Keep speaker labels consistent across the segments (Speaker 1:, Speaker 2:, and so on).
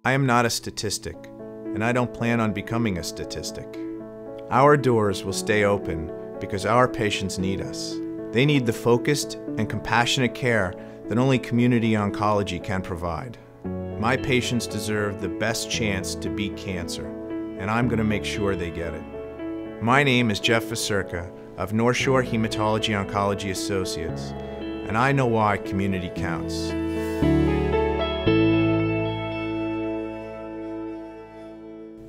Speaker 1: I am not a statistic, and I don't plan on becoming a statistic. Our doors will stay open because our patients need us. They need the focused and compassionate care that only community oncology can provide. My patients deserve the best chance to beat cancer, and I'm going to make sure they get it. My name is Jeff Vacirca of North Shore Hematology Oncology Associates, and I know why community counts.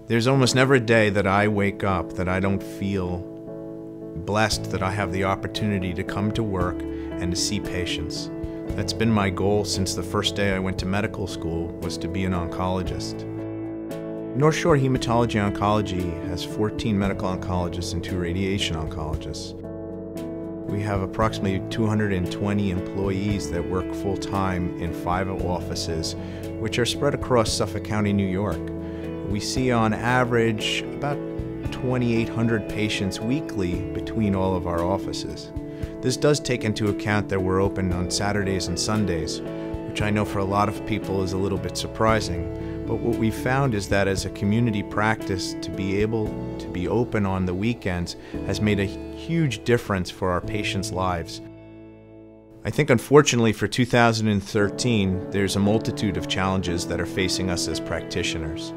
Speaker 1: There's almost never a day that I wake up that I don't feel blessed that I have the opportunity to come to work and to see patients. That's been my goal since the first day I went to medical school, was to be an oncologist. North Shore Hematology Oncology has 14 medical oncologists and 2 radiation oncologists. We have approximately 220 employees that work full-time in 5 offices, which are spread across Suffolk County, New York. We see on average about 2,800 patients weekly between all of our offices. This does take into account that we're open on Saturdays and Sundays, which I know for a lot of people is a little bit surprising. But what we found is that as a community practice, to be able to be open on the weekends has made a huge difference for our patients' lives. I think unfortunately for 2013, there's a multitude of challenges that are facing us as practitioners.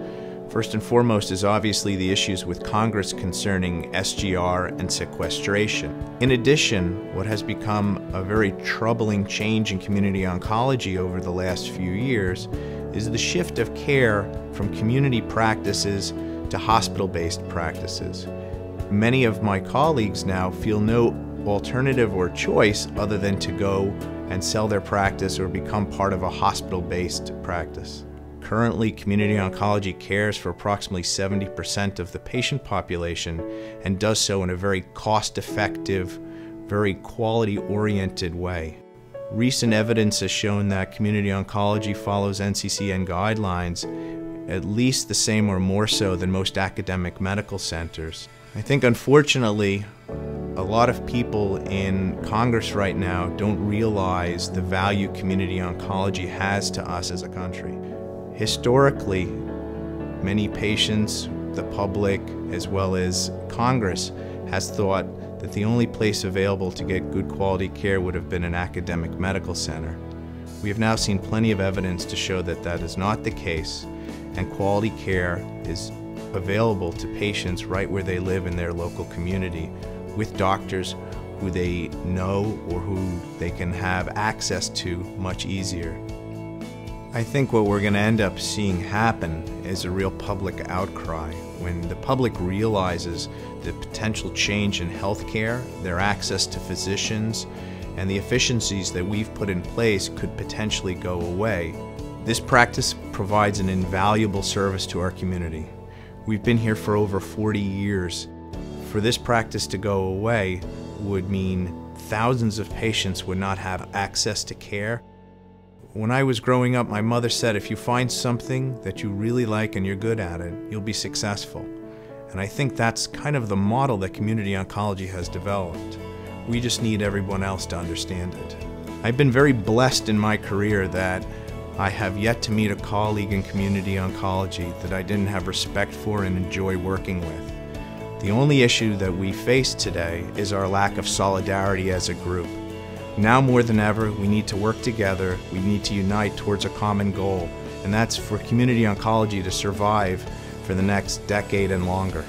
Speaker 1: First and foremost is obviously the issues with Congress concerning SGR and sequestration. In addition, what has become a very troubling change in community oncology over the last few years is the shift of care from community practices to hospital-based practices. Many of my colleagues now feel no alternative or choice other than to go and sell their practice or become part of a hospital-based practice. Currently, community oncology cares for approximately 70% of the patient population and does so in a very cost-effective, very quality-oriented way. Recent evidence has shown that community oncology follows NCCN guidelines at least the same or more so than most academic medical centers. I think unfortunately, a lot of people in Congress right now don't realize the value community oncology has to us as a country. Historically, many patients, the public, as well as Congress has thought that the only place available to get good quality care would have been an academic medical center. We have now seen plenty of evidence to show that that is not the case, and quality care is available to patients right where they live in their local community with doctors who they know or who they can have access to much easier. I think what we're going to end up seeing happen is a real public outcry. When the public realizes the potential change in healthcare, their access to physicians, and the efficiencies that we've put in place could potentially go away. This practice provides an invaluable service to our community. We've been here for over 40 years. For this practice to go away would mean thousands of patients would not have access to care. When I was growing up, my mother said, if you find something that you really like and you're good at it, you'll be successful. And I think that's kind of the model that community oncology has developed. We just need everyone else to understand it. I've been very blessed in my career that I have yet to meet a colleague in community oncology that I didn't have respect for and enjoy working with. The only issue that we face today is our lack of solidarity as a group. Now more than ever, we need to work together, we need to unite towards a common goal, and that's for community oncology to survive for the next decade and longer.